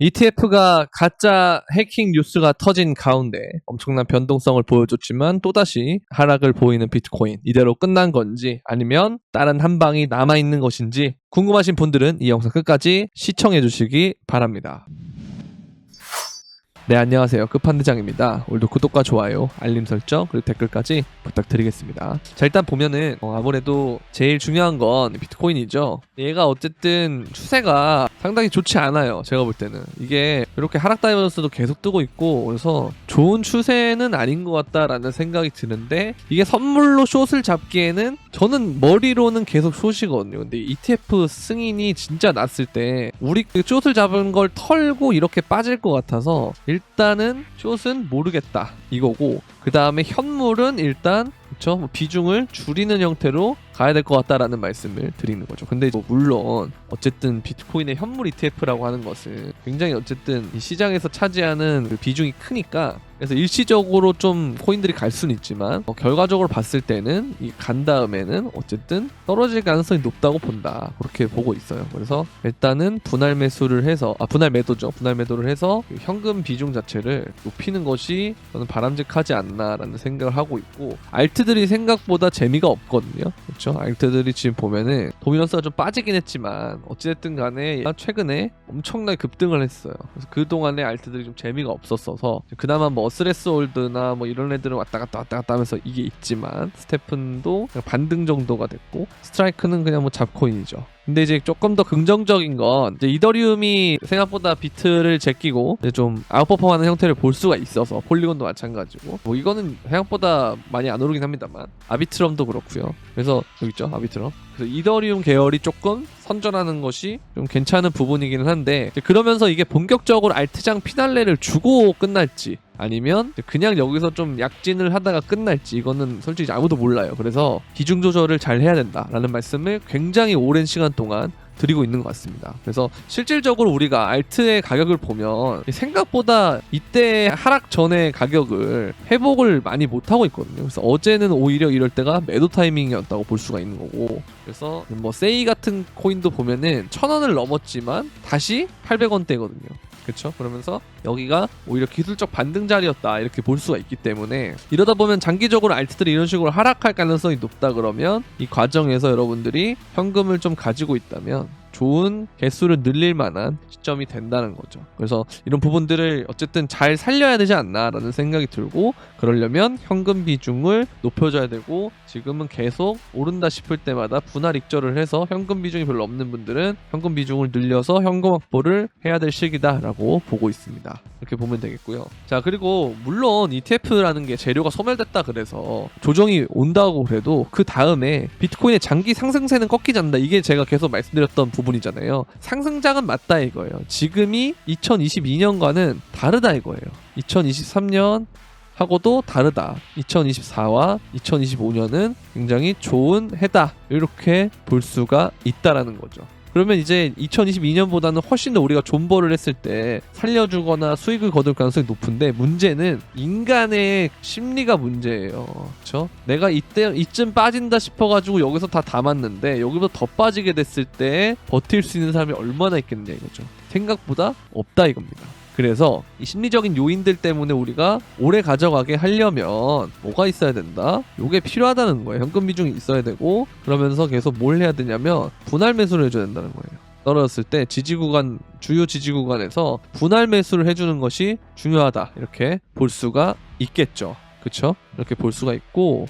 ETF가 가짜 해킹 뉴스가 터진 가운데 엄청난 변동성을 보여줬지만 또다시 하락을 보이는 비트코인, 이대로 끝난 건지 아니면 다른 한 방이 남아있는 것인지 궁금하신 분들은 이 영상 끝까지 시청해 주시기 바랍니다. 네, 안녕하세요. 끝판대장입니다. 오늘도 구독과 좋아요, 알림 설정, 그리고 댓글까지 부탁드리겠습니다. 자, 일단 보면은 아무래도 제일 중요한 건 비트코인이죠. 얘가 어쨌든 추세가 상당히 좋지 않아요. 제가 볼 때는 이게 이렇게 하락 다이버전스도 계속 뜨고 있고, 그래서 좋은 추세는 아닌 것 같다라는 생각이 드는데, 이게 선물로 숏을 잡기에는 저는 머리로는 계속 숏이거든요. 근데 ETF 승인이 진짜 났을 때 우리 숏을 잡은 걸 털고 이렇게 빠질 것 같아서 일단은 숏은 모르겠다 이거고, 그 다음에 현물은 일단 그쵸? 비중을 줄이는 형태로 가야 될 것 같다라는 말씀을 드리는 거죠. 근데 물론 어쨌든 비트코인의 현물 ETF라고 하는 것은 굉장히 어쨌든 이 시장에서 차지하는 그 비중이 크니까, 그래서 일시적으로 좀 코인들이 갈 수는 있지만 결과적으로 봤을 때는 이 간 다음에는 어쨌든 떨어질 가능성이 높다고 본다, 그렇게 보고 있어요. 그래서 일단은 분할 매수를 해서 분할 매도죠. 분할 매도를 해서 현금 비중 자체를 높이는 것이 저는 바람직하지 않나라는 생각을 하고 있고, 알트들이 생각보다 재미가 없거든요. 그렇죠? 알트들이 지금 보면은 도미넌스가 좀 빠지긴 했지만 어찌됐든 간에 최근에 엄청나게 급등을 했어요. 그래서 그동안에 알트들이 좀 재미가 없었어서 그나마 뭐 어스레스홀드나 뭐 이런 애들은 왔다 갔다 하면서 이게 있지만, 스테픈도 그냥 반등 정도가 됐고, 스트라이크는 그냥 뭐 잡코인이죠. 근데 이제 조금 더 긍정적인 건 이제 이더리움이 생각보다 비트를 제끼고 이제 좀 아웃퍼폼하는 형태를 볼 수가 있어서, 폴리곤도 마찬가지고, 뭐 이거는 생각보다 많이 안 오르긴 합니다만 아비트럼도 그렇고요. 그래서 여기 있죠, 아비트럼. 그래서 이더리움 계열이 조금 선전하는 것이 좀 괜찮은 부분이기는 한데, 그러면서 이게 본격적으로 알트장 피날레를 주고 끝날지 아니면 그냥 여기서 좀 약진을 하다가 끝날지, 이거는 솔직히 아무도 몰라요. 그래서 비중 조절을 잘 해야 된다라는 말씀을 굉장히 오랜 시간 동안 드리고 있는 것 같습니다. 그래서 실질적으로 우리가 알트의 가격을 보면 생각보다 이때 하락 전의 가격을 회복을 많이 못하고 있거든요. 그래서 어제는 오히려 이럴 때가 매도 타이밍이었다고 볼 수가 있는 거고, 그래서 뭐 세이 같은 코인도 보면은 1,000원을 넘었지만 다시 800원대거든요. 그렇죠? 그러면서 여기가 오히려 기술적 반등 자리였다, 이렇게 볼 수가 있기 때문에, 이러다 보면 장기적으로 알트들이 이런 식으로 하락할 가능성이 높다 그러면 이 과정에서 여러분들이 현금을 좀 가지고 있다면 좋은 개수를 늘릴 만한 시점이 된다는 거죠. 그래서 이런 부분들을 어쨌든 잘 살려야 되지 않나라는 생각이 들고, 그러려면 현금 비중을 높여줘야 되고, 지금은 계속 오른다 싶을 때마다 분할 익절을 해서 현금 비중이 별로 없는 분들은 현금 비중을 늘려서 현금 확보를 해야 될 시기다라고 보고 있습니다. 이렇게 보면 되겠고요. 자, 그리고 물론 ETF라는 게 재료가 소멸됐다 그래서 조정이 온다고 그래도 그 다음에 비트코인의 장기 상승세는 꺾이지 않는다, 이게 제가 계속 말씀드렸던 부분이잖아요. 상승장은 맞다 이거예요. 지금이 2022년과는 다르다 이거예요. 2023년 하고도 다르다. 2024와 2025년은 굉장히 좋은 해다, 이렇게 볼 수가 있다라는 거죠. 그러면 이제 2022년보다는 훨씬 더 우리가 존버를 했을 때 살려주거나 수익을 거둘 가능성이 높은데, 문제는 인간의 심리가 문제예요. 그렇죠? 내가 이쯤 빠진다 싶어가지고 여기서 다 담았는데 여기보다 더 빠지게 됐을 때 버틸 수 있는 사람이 얼마나 있겠냐 이거죠. 생각보다 없다 이겁니다. 그래서 이 심리적인 요인들 때문에 우리가 오래 가져가게 하려면 뭐가 있어야 된다? 요게 필요하다는 거예요. 현금 비중이 있어야 되고, 그러면서 계속 뭘 해야 되냐면 분할 매수를 해줘야 된다는 거예요. 떨어졌을 때 주요 지지 구간에서 분할 매수를 해주는 것이 중요하다, 이렇게 볼 수가 있겠죠. 그쵸? 이렇게 볼 수가 있고,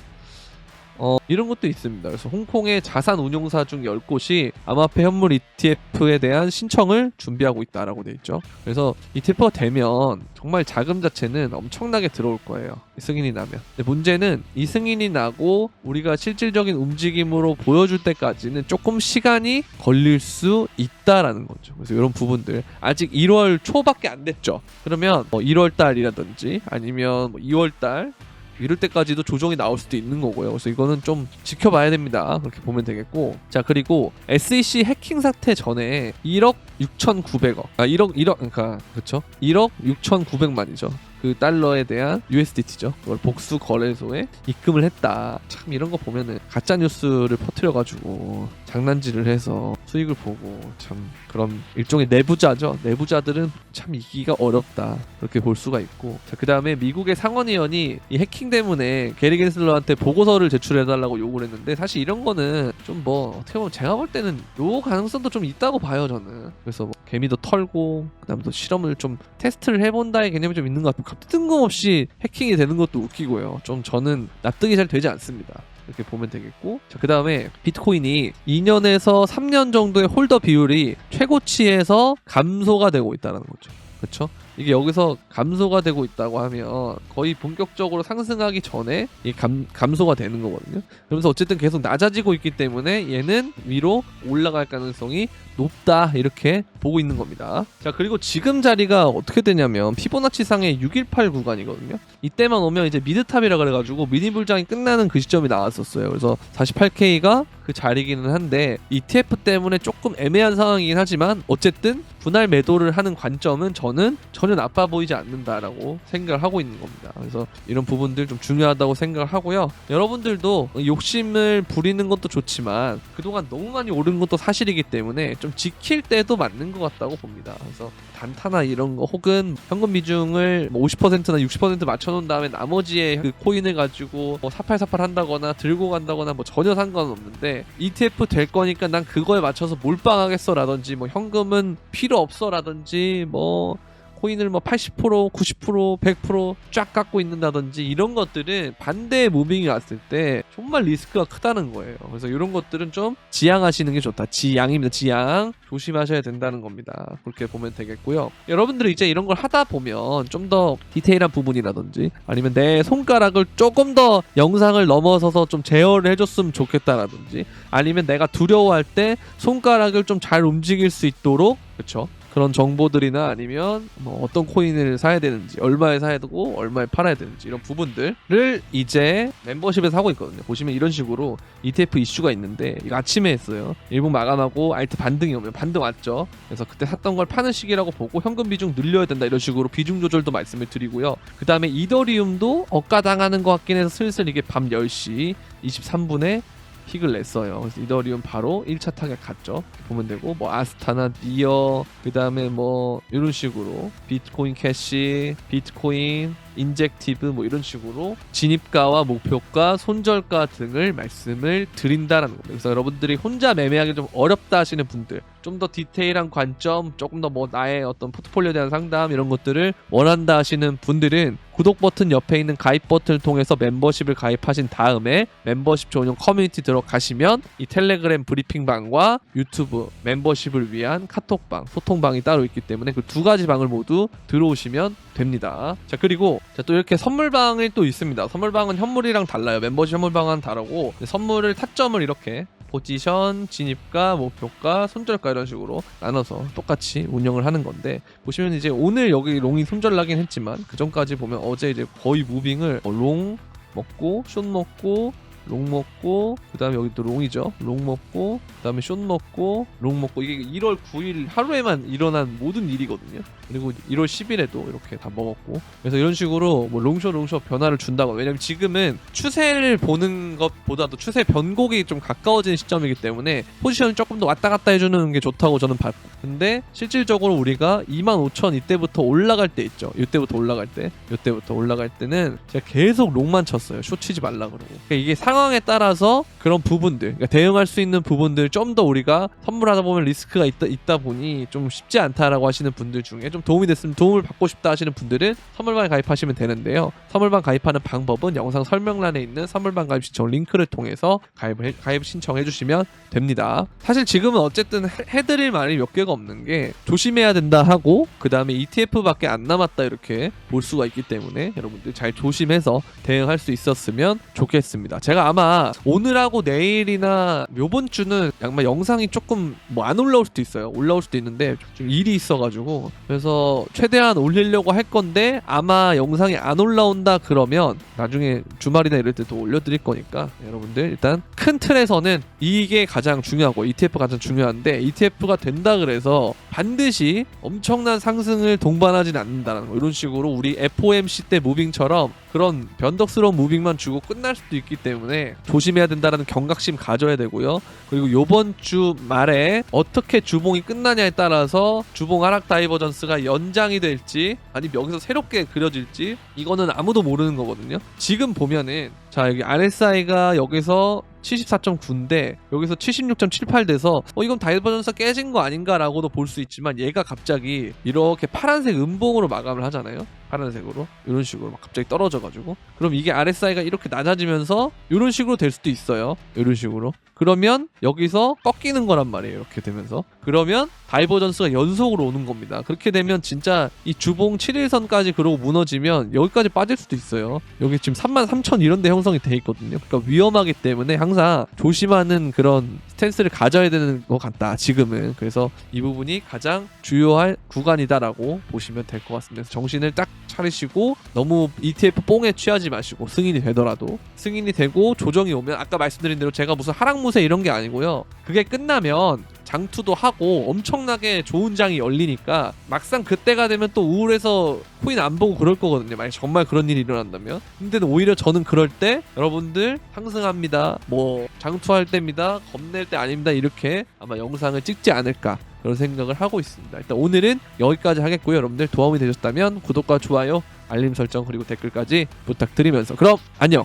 이런 것도 있습니다. 그래서 홍콩의 자산 운용사 중 10곳이 암호화폐 현물 ETF에 대한 신청을 준비하고 있다라고 돼 있죠. 그래서 ETF가 되면 정말 자금 자체는 엄청나게 들어올 거예요, 승인이 나면. 근데 문제는 이 승인이 나고 우리가 실질적인 움직임으로 보여줄 때까지는 조금 시간이 걸릴 수 있다라는 거죠. 그래서 이런 부분들, 아직 1월 초밖에 안 됐죠. 그러면 1월 달이라든지 아니면 2월 달 이럴 때까지도 조정이 나올 수도 있는 거고요. 그래서 이거는 좀 지켜봐야 됩니다. 그렇게 보면 되겠고, 자, 그리고 SEC 해킹 사태 전에 1억 6,900억, 그러니까 그렇죠? 1억 6,900만이죠. 그 달러에 대한 USDT죠. 그걸 복수 거래소에 입금을 했다. 참 이런 거 보면은 가짜 뉴스를 퍼뜨려가지고 장난질을 해서 수익을 보고 참 그런 일종의 내부자죠. 내부자들은 참 이기기가 어렵다. 그렇게 볼 수가 있고. 자, 그 다음에 미국의 상원의원이 이 해킹 때문에 게리 겐슬러한테 보고서를 제출해달라고 요구를 했는데 사실 이런 거는 좀 뭐 어떻게 보면 제가 볼 때는 요 가능성도 좀 있다고 봐요 저는. 그래서 뭐 개미도 털고 그다음에 또 실험을 좀 테스트를 해본다의 개념이 좀 있는 것 같고 갑자기 뜬금없이 해킹이 되는 것도 웃기고요. 좀 저는 납득이 잘 되지 않습니다. 이렇게 보면 되겠고. 자, 그 다음에 비트코인이 2년에서 3년 정도의 홀더 비율이 최고치에서 감소가 되고 있다는 거죠. 그렇죠? 이게 여기서 감소가 되고 있다고 하면 거의 본격적으로 상승하기 전에 이 감소가 되는 거거든요. 그러면서 어쨌든 계속 낮아지고 있기 때문에 얘는 위로 올라갈 가능성이 높다 이렇게 보고 있는 겁니다. 자, 그리고 지금 자리가 어떻게 되냐면 피보나치상의 618 구간이거든요. 이때만 오면 이제 미드탑이라 그래가지고 미니불장이 끝나는 그 시점이 나왔었어요. 그래서 48K가 그 자리기는 한데 ETF 때문에 조금 애매한 상황이긴 하지만 어쨌든 분할 매도를 하는 관점은 저는 전혀 나빠 보이지 않는다라고 생각을 하고 있는 겁니다. 그래서 이런 부분들 좀 중요하다고 생각을 하고요. 여러분들도 욕심을 부리는 것도 좋지만 그동안 너무 많이 오른 것도 사실이기 때문에 좀 지킬 때도 맞는 것 같다고 봅니다. 그래서 단타나 이런 거 혹은 현금 비중을 뭐 50%나 60% 맞춰놓은 다음에 나머지의 그 코인을 가지고 뭐 사팔사팔 한다거나 들고 간다거나 뭐 전혀 상관없는데 ETF 될 거니까 난 그거에 맞춰서 몰빵하겠어 라든지 뭐 현금은 필요 없어 라든지 뭐 코인을 뭐 80%, 90%, 100%쫙 갖고 있는다든지 이런 것들은 반대의 무빙이 왔을 때 정말 리스크가 크다는 거예요. 그래서 이런 것들은 좀 지양하시는 게 좋다. 지양입니다. 지양. 조심하셔야 된다는 겁니다. 그렇게 보면 되겠고요. 여러분들이 이제 이런 걸 하다 보면 좀 더 디테일한 부분이라든지 아니면 내 손가락을 조금 더 영상을 넘어서서 좀 제어를 해줬으면 좋겠다라든지 아니면 내가 두려워할 때 손가락을 좀 잘 움직일 수 있도록 그렇죠? 그런 정보들이나 아니면 뭐 어떤 코인을 사야 되는지 얼마에 사야 되고 얼마에 팔아야 되는지 이런 부분들을 이제 멤버십에서 하고 있거든요. 보시면 이런 식으로 ETF 이슈가 있는데 이거 아침에 했어요. 일본 마감하고 알트 반등이 오면 반등 왔죠. 그래서 그때 샀던 걸 파는 시기라고 보고 현금 비중 늘려야 된다 이런 식으로 비중 조절도 말씀을 드리고요. 그 다음에 이더리움도 억가당하는 것 같긴 해서 슬슬 이게 밤 10시 23분에 픽을 냈어요. 그래서 이더리움 바로 1차 타겟 갔죠. 보면 되고 뭐 아스타나 니어 그 다음에 뭐 이런 식으로 비트코인 캐시 비트코인 인젝티브 뭐 이런 식으로 진입가와 목표가 손절가 등을 말씀을 드린다라는 겁니다. 그래서 여러분들이 혼자 매매하기 좀 어렵다 하시는 분들 좀 더 디테일한 관점 조금 더 뭐 나의 어떤 포트폴리오에 대한 상담 이런 것들을 원한다 하시는 분들은 구독 버튼 옆에 있는 가입 버튼을 통해서 멤버십을 가입하신 다음에 멤버십 전용 커뮤니티 들어가시면 이 텔레그램 브리핑방과 유튜브 멤버십을 위한 카톡방 소통방이 따로 있기 때문에 그 두 가지 방을 모두 들어오시면 됩니다. 자, 그리고 또 이렇게 선물방이 또 있습니다. 선물방은 현물이랑 달라요. 멤버십 현물방은 다르고 선물을 타점을 이렇게 포지션, 진입가, 목표가, 손절가 이런 식으로 나눠서 똑같이 운영을 하는 건데 보시면 이제 오늘 여기 롱이 손절 나긴 했지만 그 전까지 보면 어제 이제 거의 무빙을 롱 먹고 숏 먹고 롱 먹고 그 다음에 여기 또 롱이죠. 롱 먹고 그 다음에 숏 먹고 롱 먹고 이게 1월 9일 하루에만 일어난 모든 일이거든요. 그리고 1월 10일에도 이렇게 다 먹었고 그래서 이런 식으로 뭐 롱숏 변화를 준다고. 왜냐면 지금은 추세를 보는 것보다도 추세 변곡이 좀 가까워지는 시점이기 때문에 포지션을 조금 더 왔다 갔다 해주는 게 좋다고 저는 봤고 근데 실질적으로 우리가 25,000 이때부터 올라갈 때 있죠. 이때부터 올라갈 때는 제가 계속 롱만 쳤어요. 숏 치지 말라 그러고. 그러니까 이게 상황에 따라서 그런 부분들 그러니까 대응할 수 있는 부분들 좀 더 우리가 선물하다 보면 리스크가 있다 보니 좀 쉽지 않다라고 하시는 분들 중에 좀 도움이 됐으면 도움을 받고 싶다 하시는 분들은 선물방에 가입하시면 되는데요. 선물방 가입하는 방법은 영상 설명란에 있는 선물방 가입 신청 링크를 통해서 가입 신청해 주시면 됩니다. 사실 지금은 어쨌든 해드릴 말이 몇 개가 없는 게 조심해야 된다 하고 그 다음에 ETF밖에 안 남았다 이렇게 볼 수가 있기 때문에 여러분들 잘 조심해서 대응할 수 있었으면 좋겠습니다. 제가 제가 아마 오늘하고 내일이나 요번 주는 아마 영상이 조금 뭐 안 올라올 수도 있어요. 올라올 수도 있는데 좀 일이 있어가지고, 그래서 최대한 올리려고 할 건데 아마 영상이 안 올라온다 그러면 나중에 주말이나 이럴 때 또 올려드릴 거니까 여러분들 일단 큰 틀에서는 이게 가장 중요하고 ETF가 가장 중요한데, ETF가 된다 그래서 반드시 엄청난 상승을 동반하진 않는다는 거. 이런 식으로 우리 FOMC 때 무빙처럼 그런 변덕스러운 무빙만 주고 끝날 수도 있기 때문에 조심해야 된다라는 경각심 가져야 되고요. 그리고 요번 주 말에 어떻게 주봉이 끝나냐에 따라서 주봉 하락 다이버전스가 연장이 될지 아니면 여기서 새롭게 그려질지 이거는 아무도 모르는 거거든요. 지금 보면은 자, 여기 RSI가 여기서 74.9인데 여기서 76.78 돼서 이건 다이버전스가 깨진 거 아닌가라고도 볼 수 있지만, 얘가 갑자기 이렇게 파란색 음봉으로 마감을 하잖아요. 파란색으로 이런 식으로 막 갑자기 떨어져가지고, 그럼 이게 RSI가 이렇게 낮아지면서 이런 식으로 될 수도 있어요. 이런 식으로. 그러면 여기서 꺾이는 거란 말이에요. 이렇게 되면서 그러면 다이버전스가 연속으로 오는 겁니다. 그렇게 되면 진짜 이 주봉 7일선까지 그러고 무너지면 여기까지 빠질 수도 있어요. 여기 지금 33,000 이런 데 형성이 돼 있거든요. 그러니까 위험하기 때문에 항상 조심하는 그런 스탠스를 가져야 되는 것 같다 지금은. 그래서 이 부분이 가장 주요할 구간이다라고 보시면 될 것 같습니다. 그래서 정신을 딱 차리시고 너무 ETF 뽕에 취하지 마시고, 승인이 되더라도 승인이 되고 조정이 오면 아까 말씀드린 대로 제가 무슨 하락무세 이런 게 아니고요. 그게 끝나면 장투도 하고 엄청나게 좋은 장이 열리니까 막상 그때가 되면 또 우울해서 코인 안 보고 그럴 거거든요. 만약 정말 그런 일이 일어난다면. 근데 오히려 저는 그럴 때 여러분들 상승합니다, 뭐 장투할 때입니다, 겁낼 때 아닙니다, 이렇게 아마 영상을 찍지 않을까 그런 생각을 하고 있습니다. 일단 오늘은 여기까지 하겠고요. 여러분들 도움이 되셨다면 구독과 좋아요, 알림 설정 그리고 댓글까지 부탁드리면서 그럼 안녕.